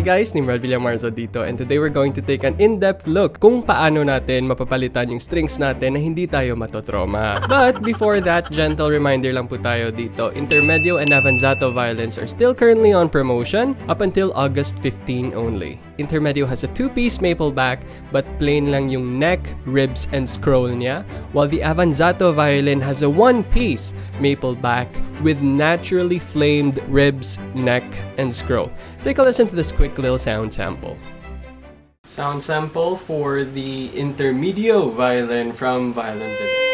guys, Nimrod Villamarzo dito, and today we're going to take an in-depth look kung paano natin mapapalitan yung strings natin na hindi tayo matotroma. But before that, gentle reminder lang po tayo dito, Intermedio and Avanzato violins are still currently on promotion up until August 15 only. Intermedio has a 2-piece maple back but plain lang yung neck, ribs, and scroll niya, while the Avanzato violin has a 1-piece maple back with naturally flamed ribs, neck, and scroll. Take a listen to this quick little sound sample. Sound sample for the Intermedio violin from Violin-Host.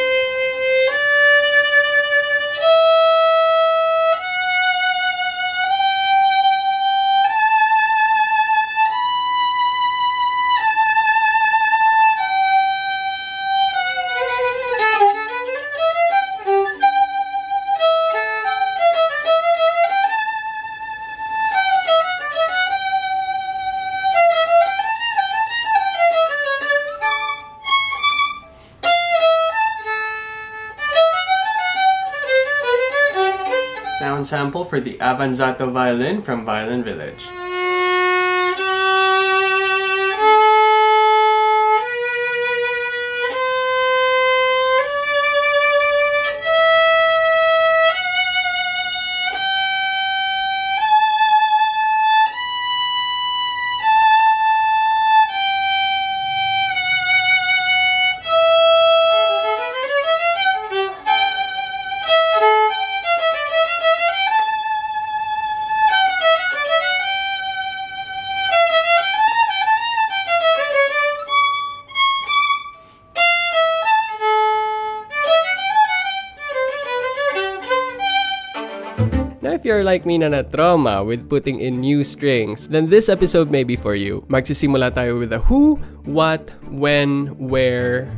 Sound sample for the Avanzato violin from Violin Village. Now, if you're like me na na-trauma with putting in new strings, then this episode may be for you. Magsisimula tayo with the who, what, when, where,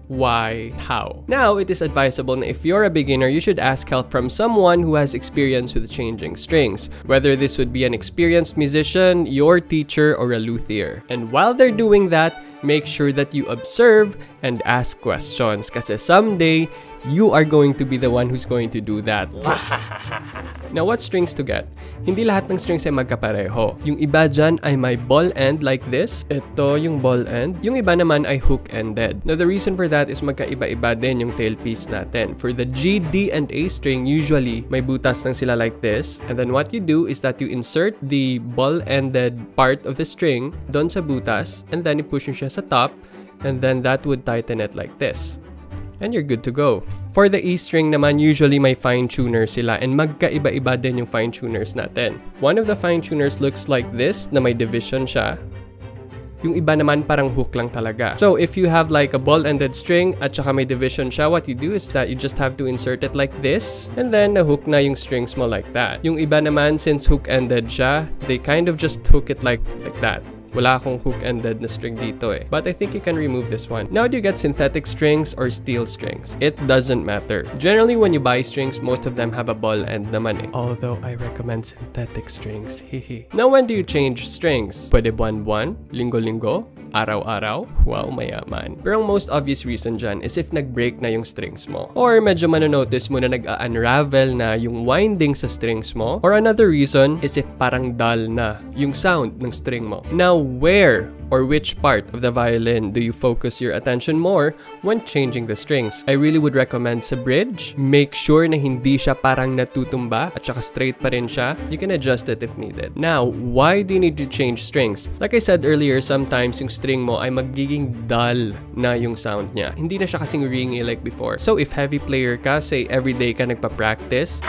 why, how. Now, it is advisable na if you're a beginner, you should ask help from someone who has experience with changing strings. Whether this would be an experienced musician, your teacher, or a luthier. And while they're doing that, make sure that you observe and ask questions kasi someday, you are going to be the one who's going to do that. Now, what strings to get? Hindi lahat ng strings ay magkapareho. Yung iba dyan ay may ball end like this. Ito yung ball end. Yung iba naman ay hook-ended. Now, the reason for that is magkaiba-iba din yung tailpiece natin. For the G, D, and A string, usually may butas lang sila like this. And then what you do is that you insert the ball-ended part of the string doon sa butas, and then you push siya sa top, and then that would tighten it like this. And you're good to go. For the E string naman, usually may fine tuners sila and magkaiba-iba din yung fine tuners natin. One of the fine tuners looks like this na may division siya. Yung iba naman parang hook lang talaga. So if you have like a ball-ended string at saka may division siya, what you do is that you just have to insert it like this and then na-hook na yung strings mo like that. Yung iba naman, since hook-ended siya, they kind of just hook it like that. Wala akong hook-ended na string dito eh. But I think you can remove this one. Now, do you get synthetic strings or steel strings? It doesn't matter. Generally, when you buy strings, most of them have a ball end naman eh. Although, I recommend synthetic strings. Hehe. Now, when do you change strings? Pwede buwan-buwan, linggo-linggo, araw-araw, wow, mayaman. Pero ang most obvious reason dyan is if nag-break na yung strings mo. Or medyo manonotice mo na nag-unravel na yung winding sa strings mo. Or another reason is if parang dull na yung sound ng string mo. Now, where or which part of the violin do you focus your attention more when changing the strings? I really would recommend sa bridge. Make sure na hindi siya parang natutumba at saka straight pa rin siya. You can adjust it if needed. Now, why do you need to change strings? Like I said earlier, sometimes yung string mo ay magiging dull na yung sound niya. Hindi na siya kasing ringy like before. So if heavy player ka, say everyday ka nagpa-practice,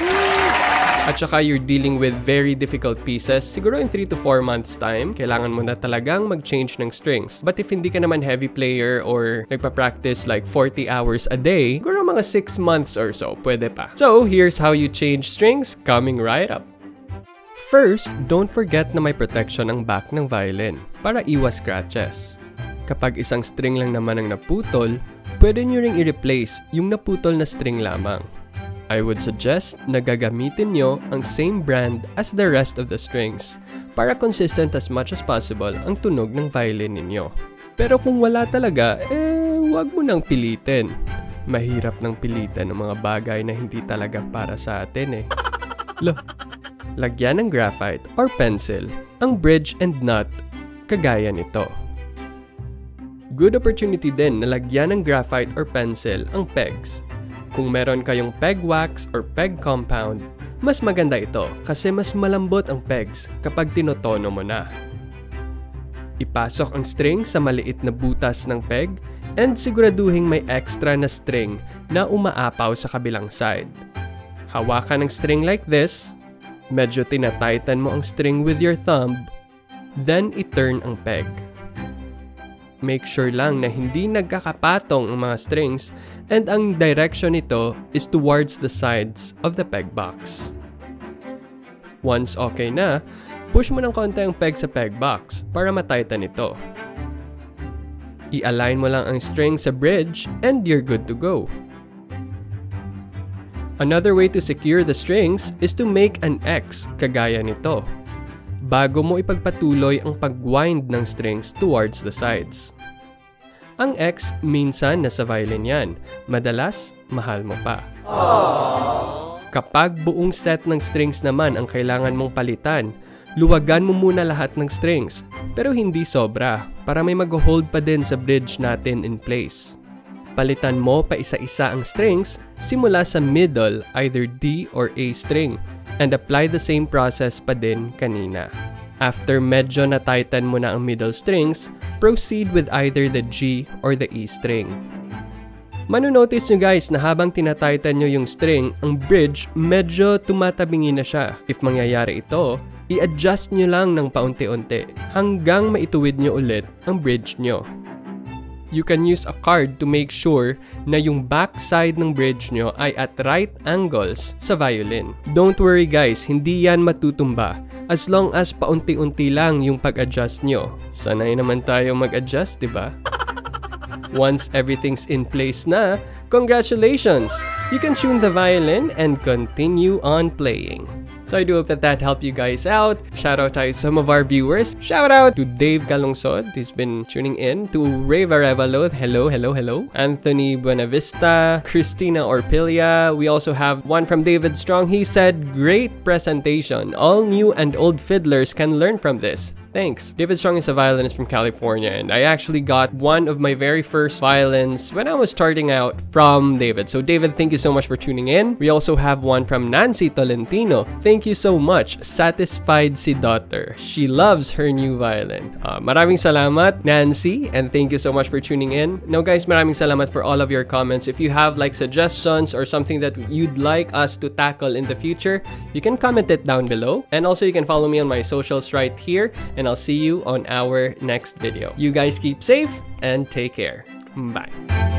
at saka you're dealing with very difficult pieces, siguro in 3 to 4 months time, kailangan mo na talagang mag-change ng strings. But if hindi ka naman heavy player or nagpa-practice like 40 hours a day, siguro mga 6 months or so, pwede pa. So, here's how you change strings, coming right up. First, don't forget na may protection ang back ng violin para iwas scratches. Kapag isang string lang naman ang naputol, pwede nyo ring i-replace yung naputol na string lamang. I would suggest na gagamitin nyo ang same brand as the rest of the strings para consistent as much as possible ang tunog ng violin ninyo. Pero kung wala talaga, wag mo nang pilitin. Mahirap nang pilitin ng mga bagay na hindi talaga para sa atin eh. Loh, lagyan ng graphite or pencil ang bridge and nut kagaya nito. Good opportunity din na lagyan ng graphite or pencil ang pegs. Kung meron kayong peg wax or peg compound, mas maganda ito kasi mas malambot ang pegs kapag tinotono mo na. Ipasok ang string sa maliit na butas ng peg and siguraduhin may extra na string na umaapaw sa kabilang side. Hawakan ang string like this, medyo tinatighten mo ang string with your thumb, then i-turn ang peg. Make sure lang na hindi nagkakapatong ang mga strings and ang direction nito is towards the sides of the peg box. Once okay na, push mo ng konti ang peg sa peg box para matighten ito. I-align mo lang ang string sa bridge and you're good to go. Another way to secure the strings is to make an X kagaya nito, bago mo ipagpatuloy ang pag-wind ng strings towards the sides. Ang X minsan nasa violin yan, madalas mahal mo pa. Kapag buong set ng strings naman ang kailangan mong palitan, luwagan mo muna lahat ng strings, pero hindi sobra para may mag-hold pa din sa bridge natin in place. Palitan mo pa isa-isa ang strings simula sa middle, either D or A string, and apply the same process pa din kanina. After medyo na-tighten mo na ang middle strings, proceed with either the G or the E string. Manonotice nyo guys na habang tinatighten nyo yung string, ang bridge medyo tumatabingi na siya. If mangyayari ito, i-adjust nyo lang ng paunti-unti hanggang maituwid nyo ulit ang bridge nyo. You can use a card to make sure na yung back side ng bridge nyo ay at right angles sa violin. Don't worry guys, hindi yan matutumba as long as paunti-unti lang yung pag-adjust nyo. Sanay naman tayo mag-adjust, diba? Once everything's in place na, congratulations! You can tune the violin and continue on playing. So I do hope that helped you guys out. Shout out to some of our viewers. Shout out to Dave Calungsod, who's been tuning in. To Ray Varevalo, hello. Anthony Buenavista, Christina Orpilia. We also have one from David Strong. He said, great presentation. All new and old fiddlers can learn from this. Thanks. David Strong is a violinist from California, and I actually got one of my very first violins when I was starting out from David. So David, thank you so much for tuning in. We also have one from Nancy Tolentino. Thank you so much. Satisfied si daughter. She loves her new violin. Maraming salamat, Nancy, and thank you so much for tuning in. Now guys, maraming salamat for all of your comments. If you have like suggestions or something that you'd like us to tackle in the future, you can comment it down below. And also you can follow me on my socials right here, and I'll see you on our next video. You guys keep safe and take care. Bye.